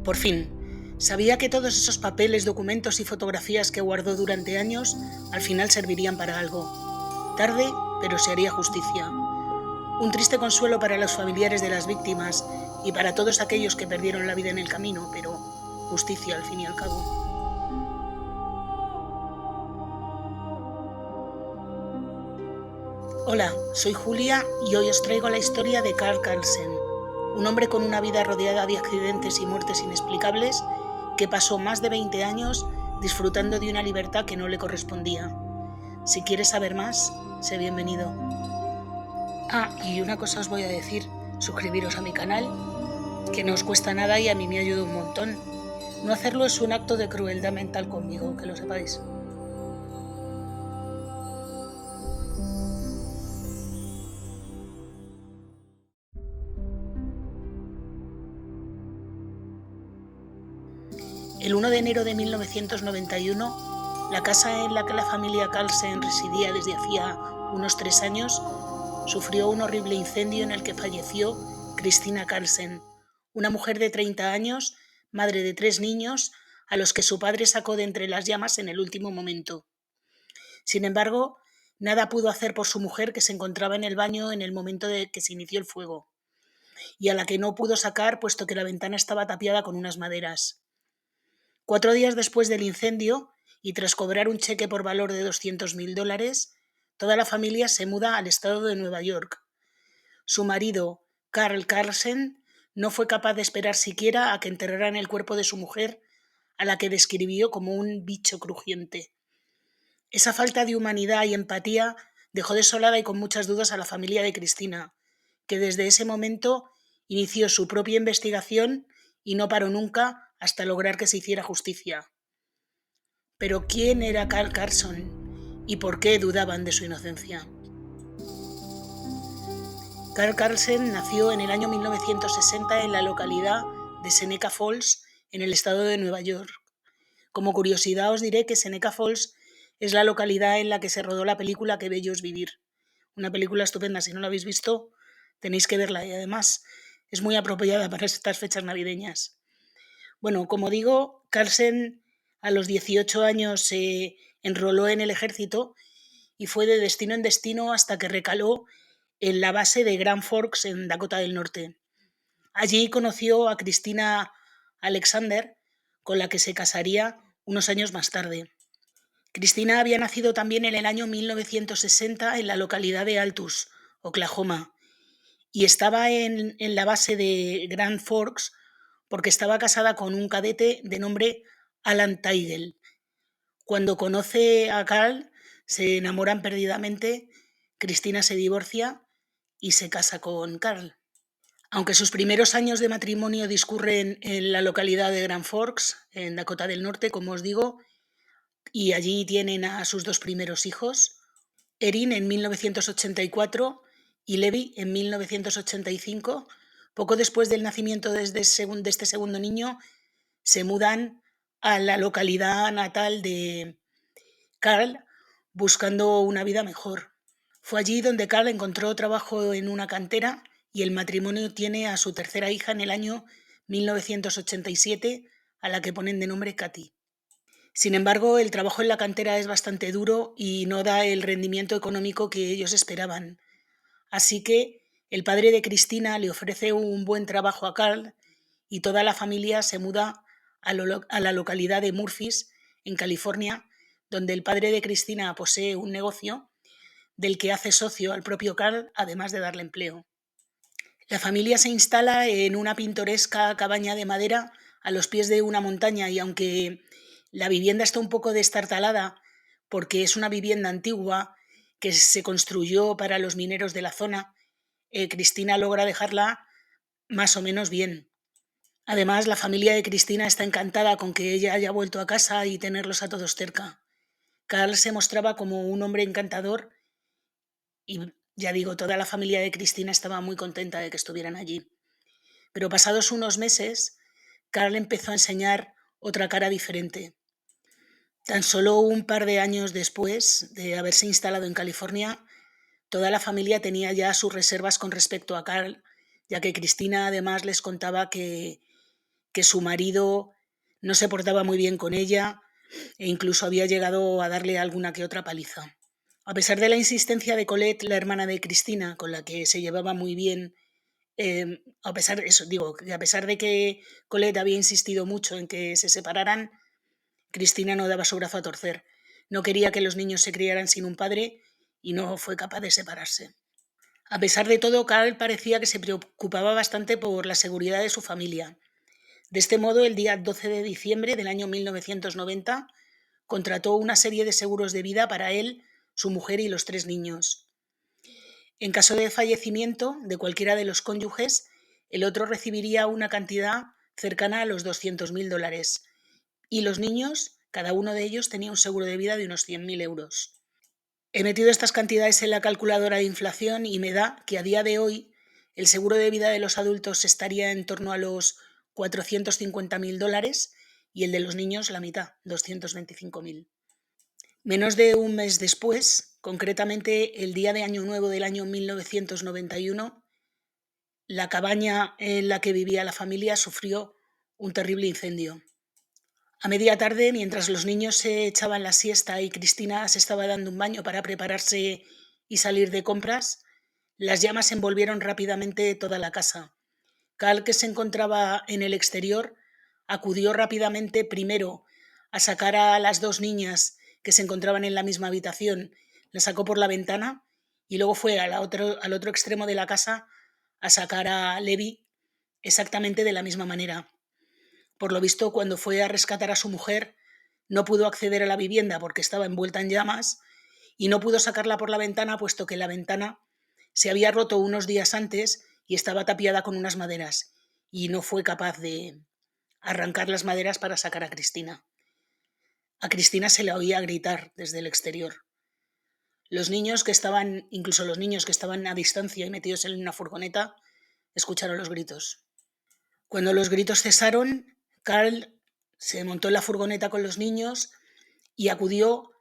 Por fin, sabía que todos esos papeles, documentos y fotografías que guardó durante años al final servirían para algo. Tarde, pero se haría justicia. Un triste consuelo para los familiares de las víctimas y para todos aquellos que perdieron la vida en el camino, pero justicia al fin y al cabo. Hola, soy Julia y hoy os traigo la historia de Carl Carlsen, un hombre con una vida rodeada de accidentes y muertes inexplicables que pasó más de 20 años disfrutando de una libertad que no le correspondía. Si quieres saber más, sé bienvenido. Y una cosa os voy a decir, suscribiros a mi canal, que no os cuesta nada y a mí me ayuda un montón. No hacerlo es un acto de crueldad mental conmigo, que lo sepáis. El 1 de enero de 1991, la casa en la que la familia Carlsen residía desde hacía unos 3 años sufrió un horrible incendio en el que falleció Christina Carlsen, una mujer de 30 años, madre de 3 niños, a los que su padre sacó de entre las llamas en el último momento. Sin embargo, nada pudo hacer por su mujer, que se encontraba en el baño en el momento de que se inició el fuego, y a la que no pudo sacar puesto que la ventana estaba tapiada con unas maderas. 4 días después del incendio, y tras cobrar un cheque por valor de $200.000, toda la familia se muda al estado de Nueva York. Su marido, Carl Carlsen, no fue capaz de esperar siquiera a que enterraran el cuerpo de su mujer, a la que describió como un bicho crujiente. Esa falta de humanidad y empatía dejó desolada y con muchas dudas a la familia de Christina, que desde ese momento inició su propia investigación y no paró nunca hasta lograr que se hiciera justicia. Pero ¿quién era Carl Carlsen y por qué dudaban de su inocencia? Carl Carlsen nació en el año 1960 en la localidad de Seneca Falls, en el estado de Nueva York. Como curiosidad os diré que Seneca Falls es la localidad en la que se rodó la película Qué bello es vivir. Una película estupenda, si no la habéis visto tenéis que verla y además es muy apropiada para estas fechas navideñas. Bueno, como digo, Carlsen a los 18 años se enroló en el ejército y fue de destino en destino hasta que recaló en la base de Grand Forks, en Dakota del Norte. Allí conoció a Christina Alexander, con la que se casaría unos años más tarde. Christina había nacido también en el año 1960 en la localidad de Altus, Oklahoma, y estaba en la base de Grand Forks porque estaba casada con un cadete de nombre Alan Teigel. Cuando conoce a Carl, se enamoran perdidamente, Christina se divorcia y se casa con Carl. Aunque sus primeros años de matrimonio discurren en la localidad de Grand Forks, en Dakota del Norte, como os digo, y allí tienen a sus 2 primeros hijos, Erin en 1984 y Levi en 1985, poco después del nacimiento de este segundo niño, se mudan a la localidad natal de Carl buscando una vida mejor. Fue allí donde Carl encontró trabajo en una cantera y el matrimonio tiene a su tercera hija en el año 1987, a la que ponen de nombre Katy. Sin embargo, el trabajo en la cantera es bastante duro y no da el rendimiento económico que ellos esperaban. Así que el padre de Christina le ofrece un buen trabajo a Carl y toda la familia se muda a la localidad de Murphys, en California, donde el padre de Christina posee un negocio del que hace socio al propio Carl, además de darle empleo. La familia se instala en una pintoresca cabaña de madera a los pies de una montaña, y aunque la vivienda está un poco destartalada porque es una vivienda antigua que se construyó para los mineros de la zona, Christina logra dejarla más o menos bien. Además, la familia de Christina está encantada con que ella haya vuelto a casa y tenerlos a todos cerca. Carl se mostraba como un hombre encantador y, ya digo, toda la familia de Christina estaba muy contenta de que estuvieran allí. Pero pasados unos meses, Carl empezó a enseñar otra cara diferente. Tan solo un par de años después de haberse instalado en California, toda la familia tenía ya sus reservas con respecto a Carl, ya que Christina además les contaba que que su marido no se portaba muy bien con ella e incluso había llegado a darle alguna que otra paliza. A pesar de la insistencia de Colette, la hermana de Cristina, con la que se llevaba muy bien, a pesar de que Colette había insistido mucho en que se separaran, Cristina no daba su brazo a torcer. No quería que los niños se criaran sin un padre y no fue capaz de separarse. A pesar de todo, Carl parecía que se preocupaba bastante por la seguridad de su familia. De este modo, el día 12 de diciembre del año 1990, contrató una serie de seguros de vida para él, su mujer y los 3 niños. En caso de fallecimiento de cualquiera de los cónyuges, el otro recibiría una cantidad cercana a los $200.000 y los niños, cada uno de ellos tenía un seguro de vida de unos 100.000 euros. He metido estas cantidades en la calculadora de inflación y me da que a día de hoy el seguro de vida de los adultos estaría en torno a los $450.000 y el de los niños la mitad, 225.000. Menos de un mes después, concretamente el día de Año Nuevo del año 1991, la cabaña en la que vivía la familia sufrió un terrible incendio. A media tarde, mientras los niños se echaban la siesta y Cristina se estaba dando un baño para prepararse y salir de compras, las llamas envolvieron rápidamente toda la casa. Carl, que se encontraba en el exterior, acudió rápidamente primero a sacar a las 2 niñas que se encontraban en la misma habitación, las sacó por la ventana y luego fue al otro extremo de la casa a sacar a Levi exactamente de la misma manera. Por lo visto, cuando fue a rescatar a su mujer, no pudo acceder a la vivienda porque estaba envuelta en llamas y no pudo sacarla por la ventana puesto que la ventana se había roto unos días antes y estaba tapiada con unas maderas y no fue capaz de arrancar las maderas para sacar a Cristina. A Cristina se la oía gritar desde el exterior. Incluso los niños que estaban a distancia y metidos en una furgoneta, escucharon los gritos. Cuando los gritos cesaron, Carl se montó en la furgoneta con los niños y acudió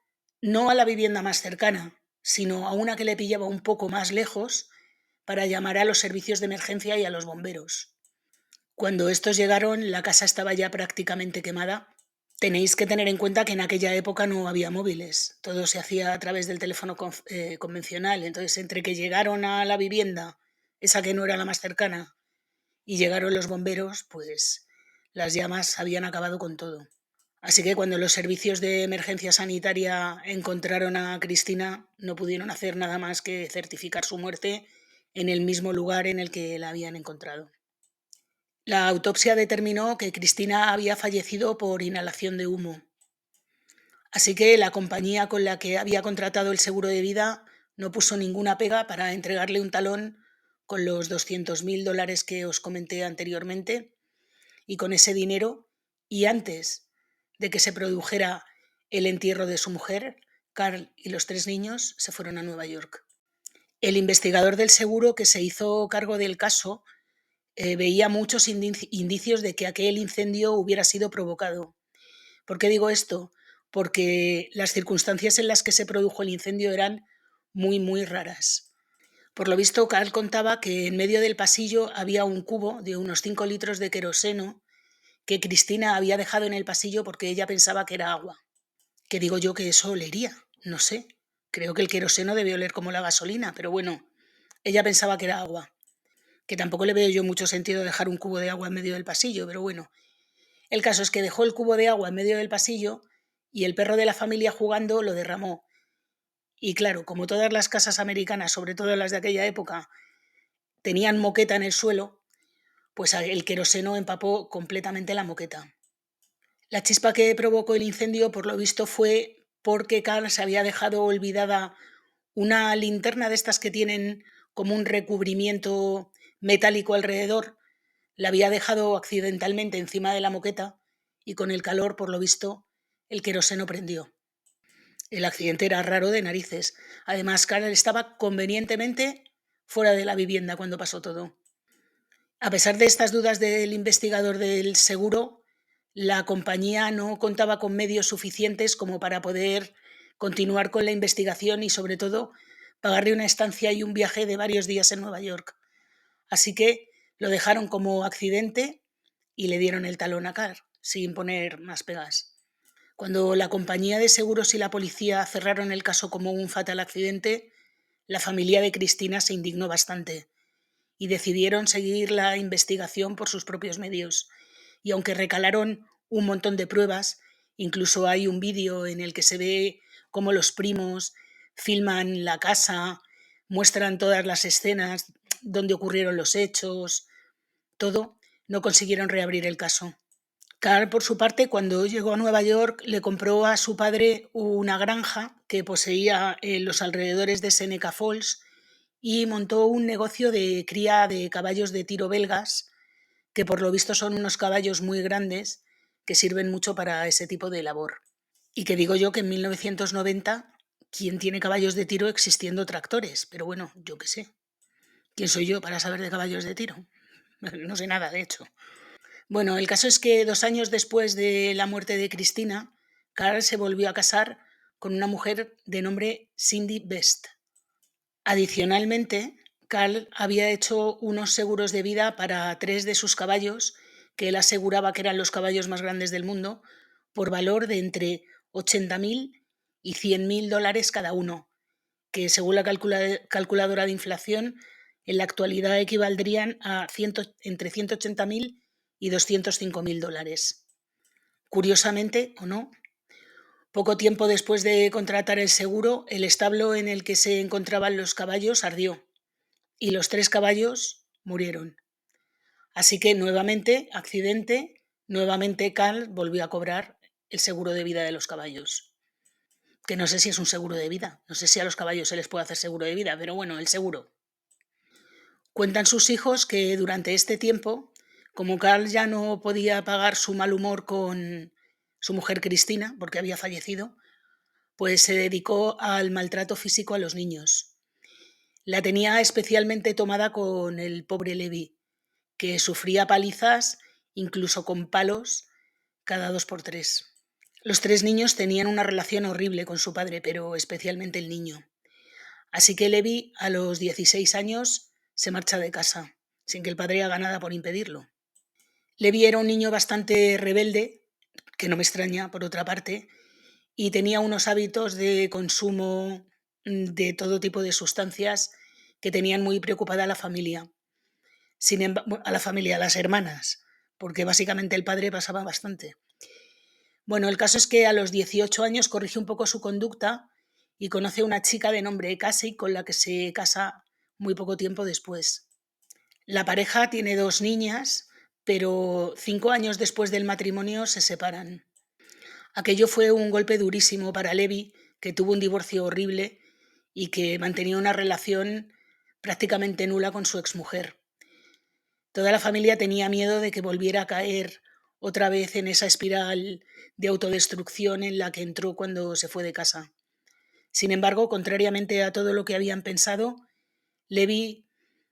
no a la vivienda más cercana, sino a una que le pillaba un poco más lejos para llamar a los servicios de emergencia y a los bomberos. Cuando estos llegaron, la casa estaba ya prácticamente quemada. Tenéis que tener en cuenta que en aquella época no había móviles, todo se hacía a través del teléfono convencional, entonces entre que llegaron a la vivienda, esa que no era la más cercana, y llegaron los bomberos, pues las llamas habían acabado con todo. Así que cuando los servicios de emergencia sanitaria encontraron a Cristina, no pudieron hacer nada más que certificar su muerte en el mismo lugar en el que la habían encontrado. La autopsia determinó que Cristina había fallecido por inhalación de humo. Así que la compañía con la que había contratado el seguro de vida no puso ninguna pega para entregarle un talón con los $200.000 que os comenté anteriormente, y con ese dinero, y antes de que se produjera el entierro de su mujer, Carl y los 3 niños se fueron a Nueva York. El investigador del seguro que se hizo cargo del caso veía muchos indicios de que aquel incendio hubiera sido provocado. ¿Por qué digo esto? Porque las circunstancias en las que se produjo el incendio eran muy, muy raras. Por lo visto, Carl contaba que en medio del pasillo había un cubo de unos 5 litros de queroseno que Cristina había dejado en el pasillo porque ella pensaba que era agua. ¿Qué digo yo que eso olería? No sé. Creo que el queroseno debe oler como la gasolina, pero bueno, ella pensaba que era agua. Que tampoco le veo yo mucho sentido dejar un cubo de agua en medio del pasillo, pero bueno. El caso es que dejó el cubo de agua en medio del pasillo y el perro de la familia jugando lo derramó. Y claro, como todas las casas americanas, sobre todo las de aquella época, tenían moqueta en el suelo, pues el queroseno empapó completamente la moqueta. La chispa que provocó el incendio, por lo visto, fue porque Carl se había dejado olvidada una linterna de estas que tienen como un recubrimiento metálico alrededor. La había dejado accidentalmente encima de la moqueta y con el calor, por lo visto, el queroseno prendió. El accidente era raro de narices. Además, Carl estaba convenientemente fuera de la vivienda cuando pasó todo. A pesar de estas dudas del investigador del seguro, la compañía no contaba con medios suficientes como para poder continuar con la investigación y, sobre todo, pagarle una estancia y un viaje de varios días en Nueva York. Así que lo dejaron como accidente y le dieron el talón a Carl, sin poner más pegas. Cuando la compañía de seguros y la policía cerraron el caso como un fatal accidente, la familia de Cristina se indignó bastante y decidieron seguir la investigación por sus propios medios. Y aunque recalaron un montón de pruebas, incluso hay un vídeo en el que se ve cómo los primos filman la casa, muestran todas las escenas donde ocurrieron los hechos, todo, no consiguieron reabrir el caso. Carl, por su parte, cuando llegó a Nueva York, le compró a su padre una granja que poseía en los alrededores de Seneca Falls y montó un negocio de cría de caballos de tiro belgas, que por lo visto son unos caballos muy grandes que sirven mucho para ese tipo de labor. Y que digo yo que en 1990, ¿quién tiene caballos de tiro existiendo tractores? Pero bueno, yo qué sé. ¿Quién soy yo para saber de caballos de tiro? No sé nada, de hecho. Bueno, el caso es que 2 años después de la muerte de Cristina, Carl se volvió a casar con una mujer de nombre Cindy Best. Adicionalmente, Carl había hecho unos seguros de vida para 3 de sus caballos, que él aseguraba que eran los caballos más grandes del mundo, por valor de entre 80.000 y 100.000 dólares cada uno, que según la calculadora de inflación, en la actualidad equivaldrían a entre 180.000 y 205.000 dólares. Curiosamente, o no, poco tiempo después de contratar el seguro, el establo en el que se encontraban los caballos ardió y los 3 caballos murieron. Así que nuevamente, accidente, nuevamente Carl volvió a cobrar el seguro de vida de los caballos. Que no sé si es un seguro de vida, no sé si a los caballos se les puede hacer seguro de vida, pero bueno, el seguro. Cuentan sus hijos que durante este tiempo, como Carl ya no podía pagar su mal humor con su mujer Cristina, porque había fallecido, pues se dedicó al maltrato físico a los niños. La tenía especialmente tomada con el pobre Levi, que sufría palizas, incluso con palos, cada 2 por 3. Los 3 niños tenían una relación horrible con su padre, pero especialmente el niño. Así que Levi, a los 16 años, se marcha de casa, sin que el padre haga nada por impedirlo. Levi era un niño bastante rebelde, que no me extraña, por otra parte, y tenía unos hábitos de consumo de todo tipo de sustancias que tenían muy preocupada a la familia. A las hermanas, porque básicamente el padre pasaba bastante. Bueno, el caso es que a los 18 años corrige un poco su conducta y conoce a una chica de nombre Cassie con la que se casa muy poco tiempo después. La pareja tiene 2 niñas, pero 5 años después del matrimonio se separan. Aquello fue un golpe durísimo para Levi, que tuvo un divorcio horrible y que mantenía una relación prácticamente nula con su exmujer. Toda la familia tenía miedo de que volviera a caer otra vez en esa espiral de autodestrucción en la que entró cuando se fue de casa. Sin embargo, contrariamente a todo lo que habían pensado, Levi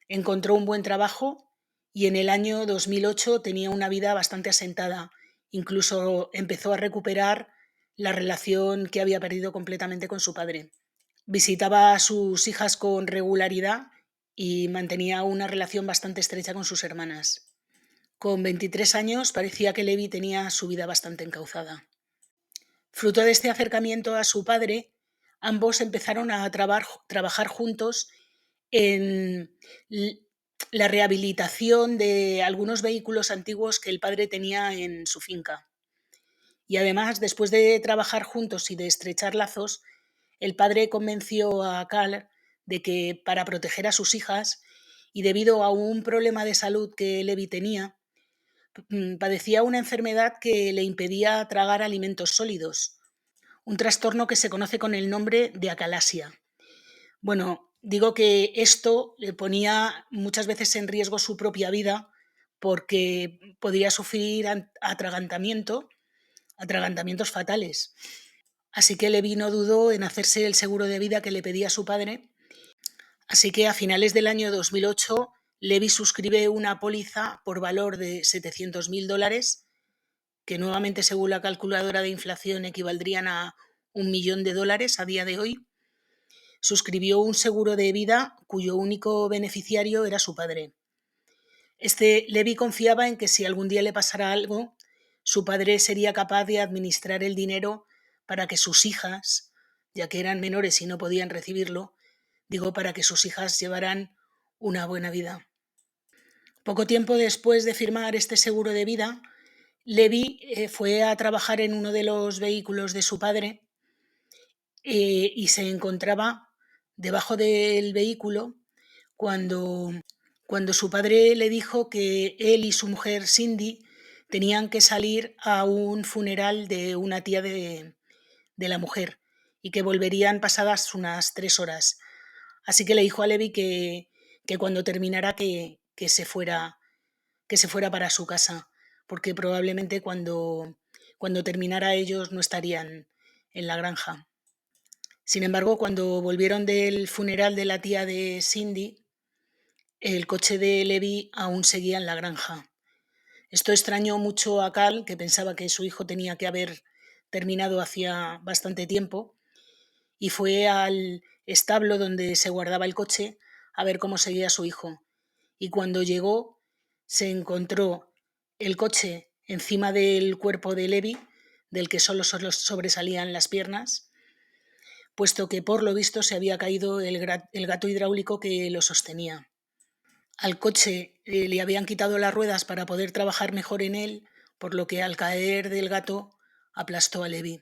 encontró un buen trabajo y en el año 2008 tenía una vida bastante asentada. Incluso empezó a recuperar la relación que había perdido completamente con su padre. Visitaba a sus hijas con regularidad y mantenía una relación bastante estrecha con sus hermanas. Con 23 años parecía que Levi tenía su vida bastante encauzada. Fruto de este acercamiento a su padre, ambos empezaron a trabajar juntos en la rehabilitación de algunos vehículos antiguos que el padre tenía en su finca. Y además, después de trabajar juntos y de estrechar lazos, el padre convenció a Carl de que para proteger a sus hijas y debido a un problema de salud que Levi tenía, padecía una enfermedad que le impedía tragar alimentos sólidos, un trastorno que se conoce con el nombre de acalasia. Bueno, digo que esto le ponía muchas veces en riesgo su propia vida porque podía sufrir atragantamientos fatales. Así que Levi no dudó en hacerse el seguro de vida que le pedía su padre. Así que a finales del año 2008, Levi suscribe una póliza por valor de 700.000 dólares, que nuevamente según la calculadora de inflación equivaldrían a 1 millón de dólares a día de hoy. Suscribió un seguro de vida cuyo único beneficiario era su padre. Levi confiaba en que si algún día le pasara algo, su padre sería capaz de administrar el dinero para que sus hijas, ya que eran menores y no podían recibirlo, para que sus hijas llevaran una buena vida. Poco tiempo después de firmar este seguro de vida, Levi fue a trabajar en uno de los vehículos de su padre y se encontraba debajo del vehículo cuando, cuando su padre le dijo que él y su mujer Cindy tenían que salir a un funeral de una tía de la mujer y que volverían pasadas unas 3 horas. Así que le dijo a Levi que cuando terminara que se fuera para su casa, porque probablemente cuando terminara ellos no estarían en la granja. Sin embargo, cuando volvieron del funeral de la tía de Cindy, el coche de Levi aún seguía en la granja. Esto extrañó mucho a Carl, que pensaba que su hijo tenía que haber terminado hacía bastante tiempo, y fue al establo donde se guardaba el coche a ver cómo seguía su hijo. Y cuando llegó, se encontró el coche encima del cuerpo de Levi, del que solo sobresalían las piernas, puesto que por lo visto se había caído el gato hidráulico que lo sostenía. Al coche le habían quitado las ruedas para poder trabajar mejor en él, por lo que al caer del gato aplastó a Levi.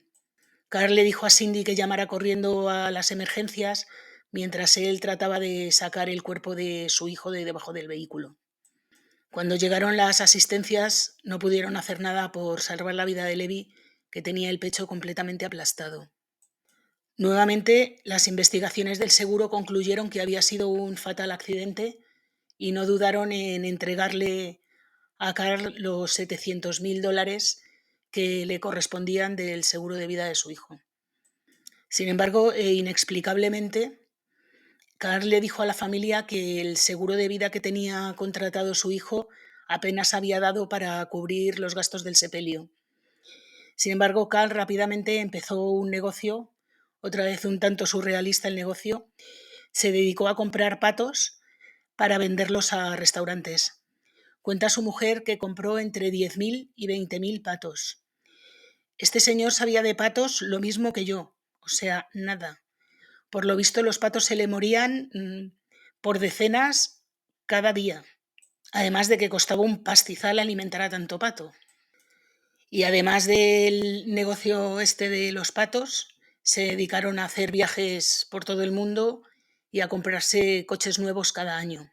Carl le dijo a Cindy que llamara corriendo a las emergencias mientras él trataba de sacar el cuerpo de su hijo de debajo del vehículo. Cuando llegaron las asistencias no pudieron hacer nada por salvar la vida de Levi, que tenía el pecho completamente aplastado. Nuevamente, las investigaciones del seguro concluyeron que había sido un fatal accidente y no dudaron en entregarle a Carl los $700,000 que le correspondían del seguro de vida de su hijo. Sin embargo, inexplicablemente, Carl le dijo a la familia que el seguro de vida que tenía contratado su hijo apenas había dado para cubrir los gastos del sepelio. Sin embargo, Carl rápidamente empezó un negocio, otra vez un tanto surrealista el negocio. Se dedicó a comprar patos para venderlos a restaurantes. Cuenta su mujer que compró entre 10.000 y 20.000 patos. Este señor sabía de patos lo mismo que yo, o sea, nada. Por lo visto, los patos se le morían por decenas cada día, además de que costaba un pastizal alimentar a tanto pato. Y además del negocio este de los patos, se dedicaron a hacer viajes por todo el mundo y a comprarse coches nuevos cada año.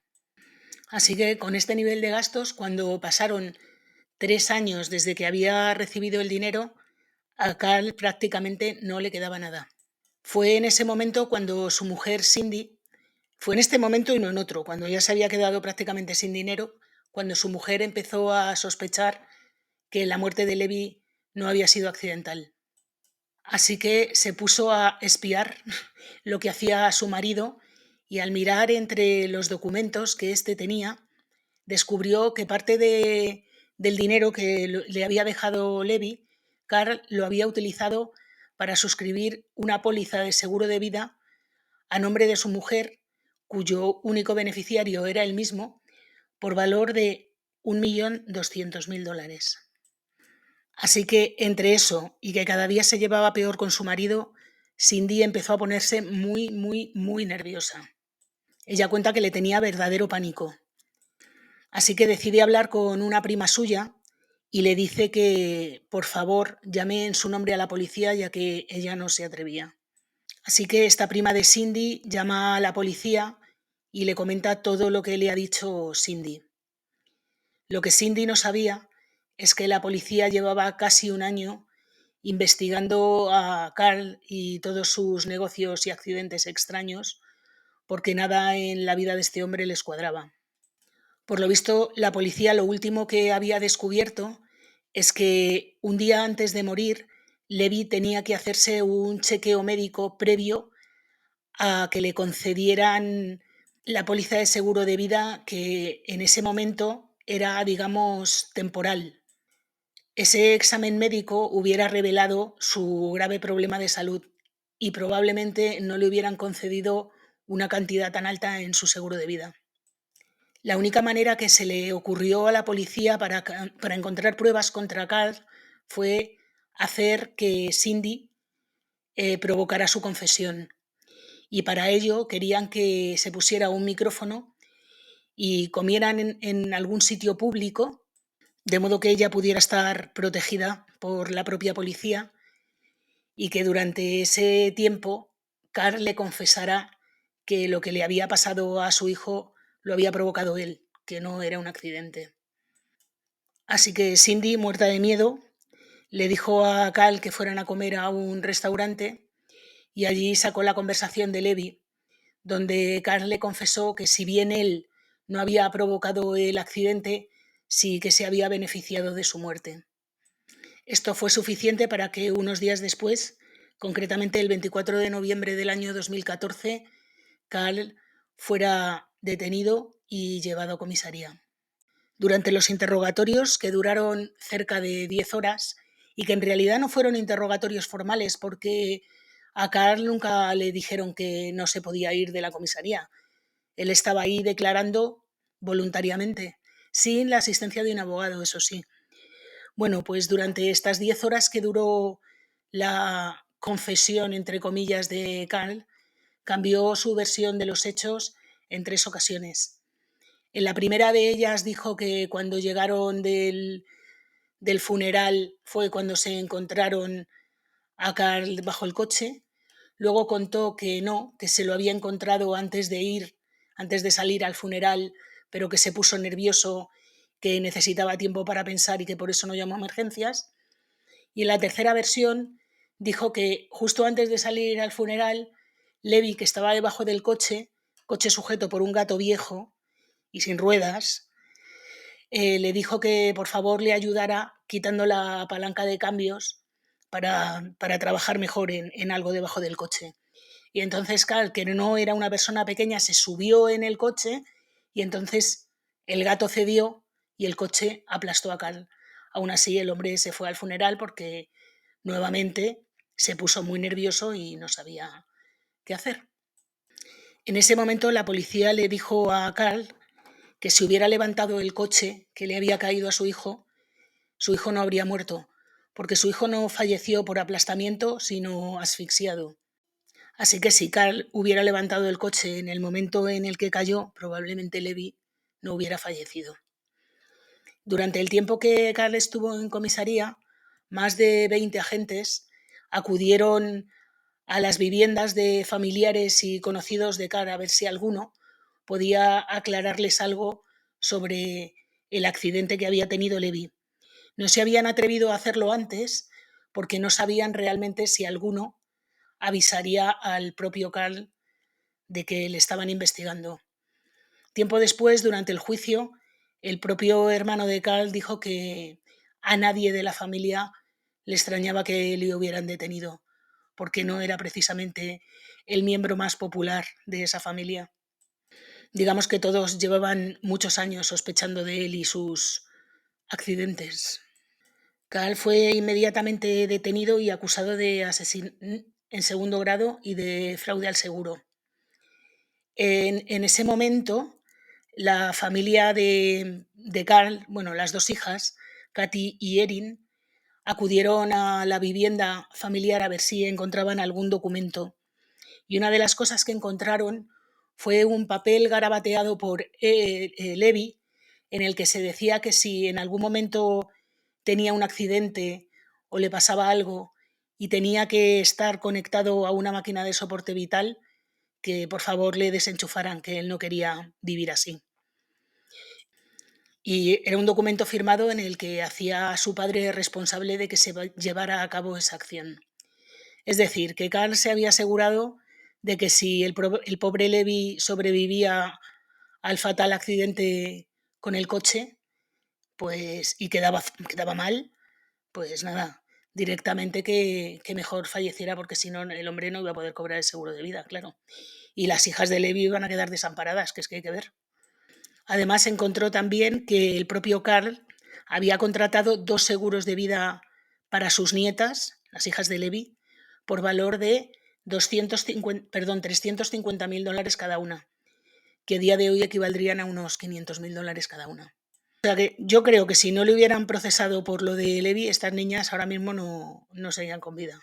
Así que con este nivel de gastos, cuando pasaron 3 años desde que había recibido el dinero, a Carl prácticamente no le quedaba nada. Fue en ese momento cuando su mujer Cindy, fue en este momento y no en otro, cuando ya se había quedado prácticamente sin dinero, cuando su mujer empezó a sospechar que la muerte de Levi no había sido accidental. Así que se puso a espiar lo que hacía su marido y al mirar entre los documentos que éste tenía, descubrió que parte del dinero que le había dejado Levi, Carl lo había utilizado para suscribir una póliza de seguro de vida a nombre de su mujer, cuyo único beneficiario era él mismo, por valor de $1.200.000. Así que entre eso y que cada día se llevaba peor con su marido, Cindy empezó a ponerse muy, muy, muy nerviosa. Ella cuenta que le tenía verdadero pánico. Así que decide hablar con una prima suya y le dice que, por favor, llame en su nombre a la policía, ya que ella no se atrevía. Así que esta prima de Cindy llama a la policía y le comenta todo lo que le ha dicho Cindy. Lo que Cindy no sabía es que la policía llevaba casi un año investigando a Carl y todos sus negocios y accidentes extraños, porque nada en la vida de este hombre les cuadraba. Por lo visto, la policía lo último que había descubierto es que un día antes de morir, Levi tenía que hacerse un chequeo médico previo a que le concedieran la póliza de seguro de vida, que en ese momento era, digamos, temporal. Ese examen médico hubiera revelado su grave problema de salud y probablemente no le hubieran concedido una cantidad tan alta en su seguro de vida. La única manera que se le ocurrió a la policía para encontrar pruebas contra Carl fue hacer que Cindy provocara su confesión. Y para ello querían que se pusiera un micrófono y comieran en algún sitio público, de modo que ella pudiera estar protegida por la propia policía y que durante ese tiempo Carl le confesara que lo que le había pasado a su hijo lo había provocado él, que no era un accidente. Así que Cindy, muerta de miedo, le dijo a Carl que fueran a comer a un restaurante y allí sacó la conversación de Levi, donde Carl le confesó que si bien él no había provocado el accidente, sí que se había beneficiado de su muerte. Esto fue suficiente para que unos días después, concretamente el 24 de noviembre del año 2014, Carl fuera detenido y llevado a comisaría. Durante los interrogatorios, que duraron cerca de 10 horas y que en realidad no fueron interrogatorios formales porque a Carl nunca le dijeron que no se podía ir de la comisaría. Él estaba ahí declarando voluntariamente, sin la asistencia de un abogado, eso sí. Bueno, pues durante estas 10 horas que duró la confesión, entre comillas, de Carl, cambió su versión de los hechos en 3 ocasiones. En la primera de ellas dijo que cuando llegaron del funeral fue cuando se encontraron a Carl bajo el coche. Luego contó que no, que se lo había encontrado antes de salir al funeral, pero que se puso nervioso, que necesitaba tiempo para pensar y que por eso no llamó a emergencias. Y en la tercera versión dijo que justo antes de salir al funeral, Levi, que estaba debajo del coche sujeto por un gato viejo y sin ruedas, le dijo que por favor le ayudara quitando la palanca de cambios para trabajar mejor en algo debajo del coche. Y entonces Carl, que no era una persona pequeña, se subió en el coche y entonces el gato cedió y el coche aplastó a Carl. Aún así, el hombre se fue al funeral porque nuevamente se puso muy nervioso y no sabía qué hacer. En ese momento la policía le dijo a Carl que si hubiera levantado el coche que le había caído a su hijo no habría muerto, porque su hijo no falleció por aplastamiento, sino asfixiado. Así que si Carl hubiera levantado el coche en el momento en el que cayó, probablemente Levi no hubiera fallecido. Durante el tiempo que Carl estuvo en comisaría, más de 20 agentes acudieron a las viviendas de familiares y conocidos de Carl a ver si alguno podía aclararles algo sobre el accidente que había tenido Levi. No se habían atrevido a hacerlo antes porque no sabían realmente si alguno avisaría al propio Carl de que le estaban investigando. Tiempo después, durante el juicio, el propio hermano de Carl dijo que a nadie de la familia le extrañaba que le hubieran detenido, porque no era precisamente el miembro más popular de esa familia. Digamos que todos llevaban muchos años sospechando de él y sus accidentes. Carl fue inmediatamente detenido y acusado de asesinato en segundo grado y de fraude al seguro. En ese momento, la familia de Carl, bueno, las dos hijas, Katy y Erin, acudieron a la vivienda familiar a ver si encontraban algún documento. Y una de las cosas que encontraron fue un papel garabateado por Levi, en el que se decía que si en algún momento tenía un accidente o le pasaba algo y tenía que estar conectado a una máquina de soporte vital, que por favor le desenchufaran, que él no quería vivir así. Y era un documento firmado en el que hacía a su padre responsable de que se llevara a cabo esa acción. Es decir, que Carl se había asegurado de que si el pobre Levi sobrevivía al fatal accidente con el coche, pues y quedaba mal, pues nada, directamente que mejor falleciera, porque si no el hombre no iba a poder cobrar el seguro de vida, claro. Y las hijas de Levi iban a quedar desamparadas, que es que hay que ver. Además, encontró también que el propio Carl había contratado 2 seguros de vida para sus nietas, las hijas de Levi, por valor de $350.000 cada una. que a día de hoy equivaldrían a unos $500.000 cada una. O sea que yo creo que si no le hubieran procesado por lo de Levi, estas niñas ahora mismo no seguirían con vida.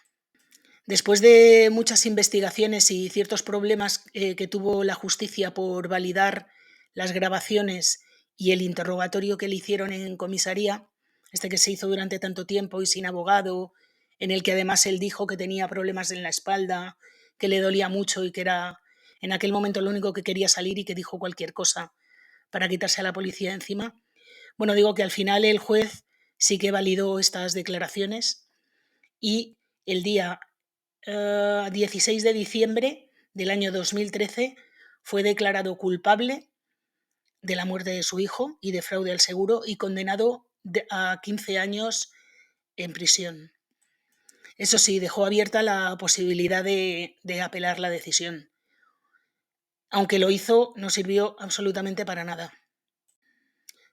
Después de muchas investigaciones y ciertos problemas que tuvo la justicia por validar las grabaciones y el interrogatorio que le hicieron en comisaría, este que se hizo durante tanto tiempo y sin abogado, en el que además él dijo que tenía problemas en la espalda, que le dolía mucho y que era en aquel momento lo único que quería salir y que dijo cualquier cosa para quitarse a la policía encima. Bueno, digo que al final el juez sí que validó estas declaraciones y el día 16 de diciembre del año 2013 fue declarado culpable de la muerte de su hijo y de fraude al seguro y condenado a 15 años en prisión. Eso sí, dejó abierta la posibilidad de apelar la decisión. Aunque lo hizo, no sirvió absolutamente para nada.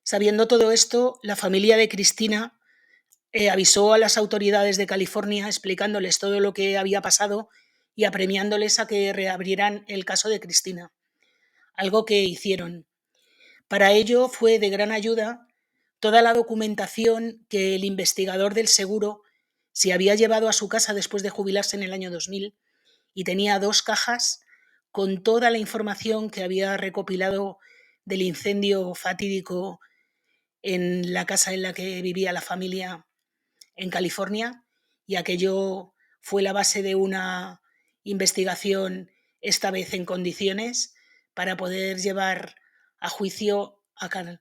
Sabiendo todo esto, la familia de Cristina avisó a las autoridades de California explicándoles todo lo que había pasado y apremiándoles a que reabrieran el caso de Cristina, algo que hicieron. Para ello fue de gran ayuda toda la documentación que el investigador del seguro se había llevado a su casa después de jubilarse en el año 2000 y tenía 2 cajas con toda la información que había recopilado del incendio fatídico en la casa en la que vivía la familia en California, y aquello fue la base de una investigación, esta vez en condiciones, para poder llevar a juicio a Carl.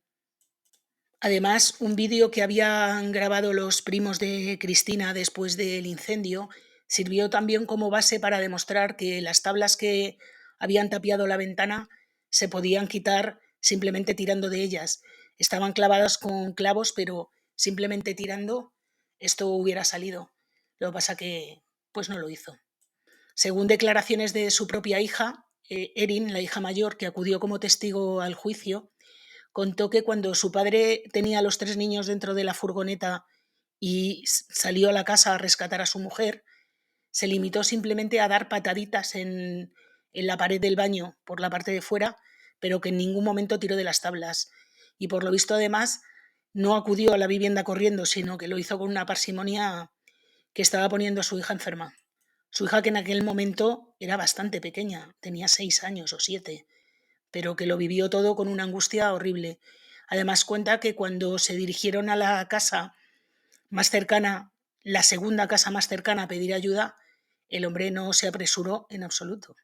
Además, un vídeo que habían grabado los primos de Cristina después del incendio sirvió también como base para demostrar que las tablas que habían tapiado la ventana se podían quitar simplemente tirando de ellas. Estaban clavadas con clavos, pero simplemente tirando esto hubiera salido. Lo que pasa que pues no lo hizo. Según declaraciones de su propia hija, Erin, la hija mayor, que acudió como testigo al juicio, contó que cuando su padre tenía a los 3 niños dentro de la furgoneta y salió a la casa a rescatar a su mujer, se limitó simplemente a dar pataditas en la pared del baño por la parte de fuera, pero que en ningún momento tiró de las tablas. Y por lo visto, además, no acudió a la vivienda corriendo, sino que lo hizo con una parsimonia que estaba poniendo a su hija enferma. Su hija, que en aquel momento era bastante pequeña, tenía 6 años o 7, pero que lo vivió todo con una angustia horrible. Además, cuenta que cuando se dirigieron a la casa más cercana, la segunda casa más cercana, a pedir ayuda, el hombre no se apresuró en absoluto.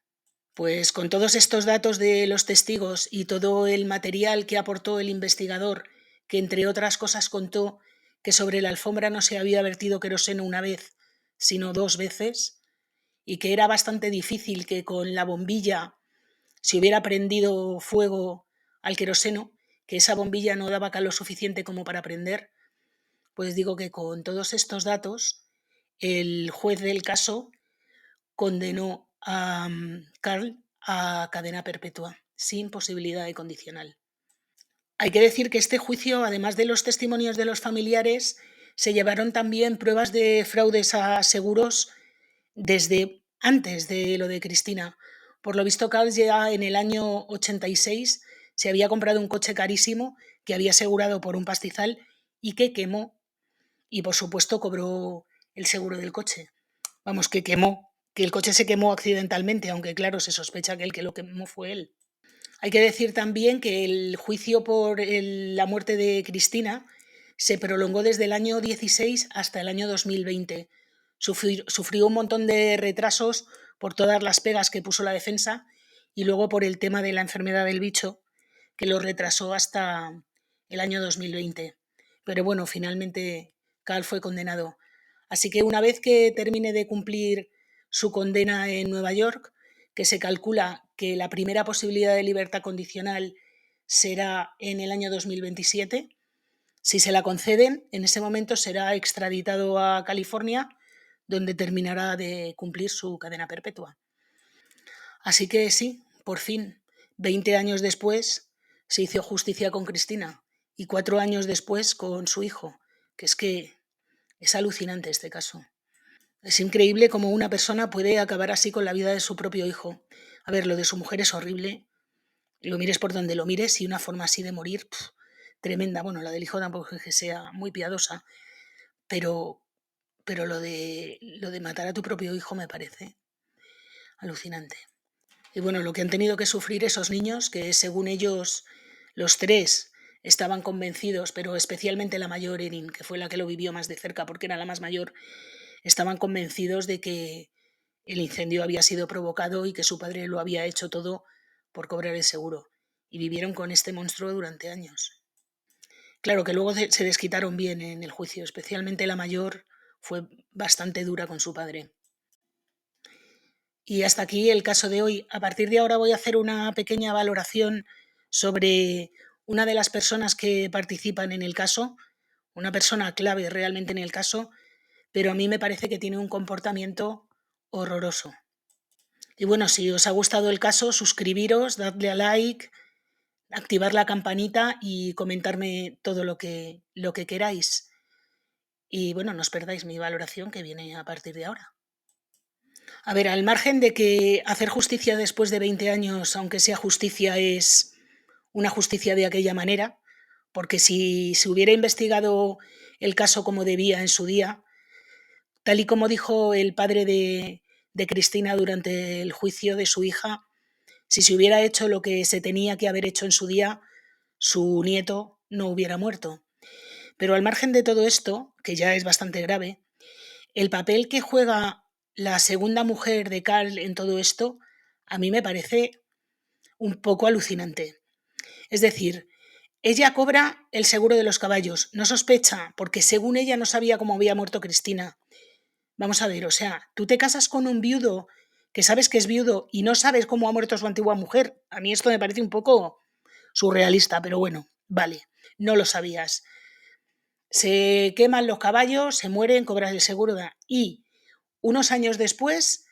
Pues con todos estos datos de los testigos y todo el material que aportó el investigador, que entre otras cosas contó que sobre la alfombra no se había vertido queroseno una vez, sino 2 veces, y que era bastante difícil que con la bombilla se hubiera prendido fuego al queroseno, que esa bombilla no daba calor suficiente como para prender, pues digo que con todos estos datos, el juez del caso condenó a Carl a cadena perpetua, sin posibilidad de condicional. Hay que decir que este juicio, además de los testimonios de los familiares, se llevaron también pruebas de fraudes a seguros desde antes de lo de Cristina. Por lo visto, Carl ya en el año 86 se había comprado un coche carísimo que había asegurado por un pastizal y que quemó, y por supuesto cobró el seguro del coche. Vamos, que quemó, que el coche se quemó accidentalmente, aunque claro, se sospecha que el que lo quemó fue él. Hay que decir también que el juicio por la muerte de Cristina se prolongó desde el año 16 hasta el año 2020. Sufrió un montón de retrasos por todas las pegas que puso la defensa y luego por el tema de la enfermedad del bicho, que lo retrasó hasta el año 2020. Pero bueno, finalmente Carl fue condenado. Así que una vez que termine de cumplir su condena en Nueva York, que se calcula que la primera posibilidad de libertad condicional será en el año 2027, si se la conceden, en ese momento será extraditado a California, donde terminará de cumplir su cadena perpetua. Así que sí, por fin, 20 años después, se hizo justicia con Cristina y 4 años después con su hijo, que es alucinante este caso. Es increíble cómo una persona puede acabar así con la vida de su propio hijo. A ver, lo de su mujer es horrible, lo mires por donde lo mires, y una forma así de morir tremenda. Bueno, la del hijo tampoco es que sea muy piadosa, pero, pero lo de matar a tu propio hijo me parece alucinante. Y bueno, lo que han tenido que sufrir esos niños, que según ellos, los tres estaban convencidos, pero especialmente la mayor, Erin, que fue la que lo vivió más de cerca porque era la más mayor, estaban convencidos de que el incendio había sido provocado y que su padre lo había hecho todo por cobrar el seguro. Y vivieron con este monstruo durante años. Claro que luego se desquitaron bien en el juicio, especialmente la mayor fue bastante dura con su padre. Y hasta aquí el caso de hoy. A partir de ahora voy a hacer una pequeña valoración sobre una de las personas que participan en el caso, una persona clave realmente en el caso, pero a mí me parece que tiene un comportamiento horroroso. Y bueno, si os ha gustado el caso, suscribiros, dadle a like, activar la campanita y comentarme todo lo que queráis. Y bueno, no os perdáis mi valoración que viene a partir de ahora. A ver, al margen de que hacer justicia después de 20 años, aunque sea justicia, es una justicia de aquella manera, porque si se hubiera investigado el caso como debía en su día, tal y como dijo el padre de Cristina durante el juicio de su hija, si se hubiera hecho lo que se tenía que haber hecho en su día, su nieto no hubiera muerto. Pero al margen de todo esto, que ya es bastante grave, el papel que juega la segunda mujer de Carl en todo esto, a mí me parece un poco alucinante. Es decir, ella cobra el seguro de los caballos, no sospecha, porque según ella no sabía cómo había muerto Cristina. Vamos a ver, o sea, tú te casas con un viudo que sabes que es viudo y no sabes cómo ha muerto su antigua mujer. A mí esto me parece un poco surrealista, pero bueno, vale, no lo sabías. Se queman los caballos, se mueren, cobras el seguro y unos años después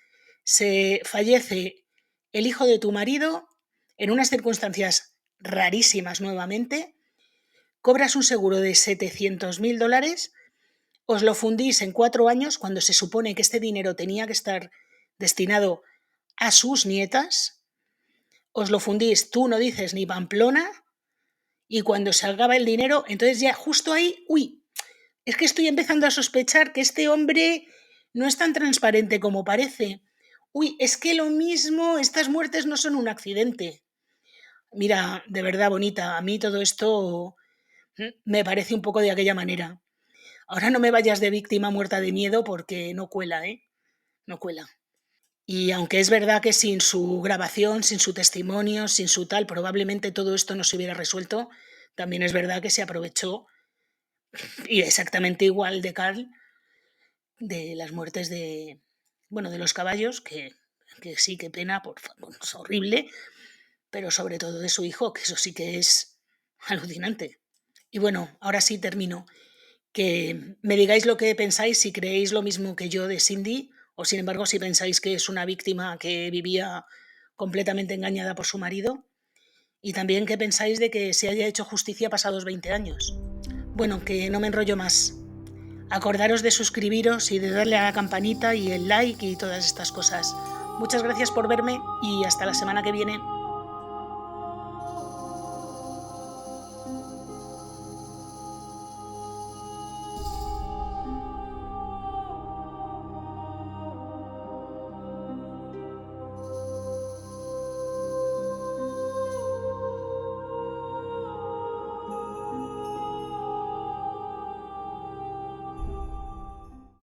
se fallece el hijo de tu marido en unas circunstancias rarísimas nuevamente, cobras un seguro de $700.000, os lo fundís en 4 años cuando se supone que este dinero tenía que estar destinado a sus nietas, os lo fundís, tú no dices ni Pamplona, y cuando se acaba el dinero, entonces ya justo ahí, es que estoy empezando a sospechar que este hombre no es tan transparente como parece. Es que lo mismo, estas muertes no son un accidente. Mira, de verdad, bonita, a mí todo esto me parece un poco de aquella manera. Ahora no me vayas de víctima muerta de miedo porque no cuela, ¿eh? No cuela. Y aunque es verdad que sin su grabación, sin su testimonio, sin su tal, probablemente todo esto no se hubiera resuelto, también es verdad que se aprovechó, y exactamente igual de Carl, de las muertes de los caballos, que sí, qué pena, por favor, es horrible, pero sobre todo de su hijo, que eso sí que es alucinante. Y bueno, ahora sí termino. Que me digáis lo que pensáis, si creéis lo mismo que yo de Cindy, o sin embargo si pensáis que es una víctima que vivía completamente engañada por su marido, y también qué pensáis de que se haya hecho justicia pasados 20 años. Bueno, que no me enrollo más. Acordaros de suscribiros y de darle a la campanita y el like y todas estas cosas. Muchas gracias por verme y hasta la semana que viene.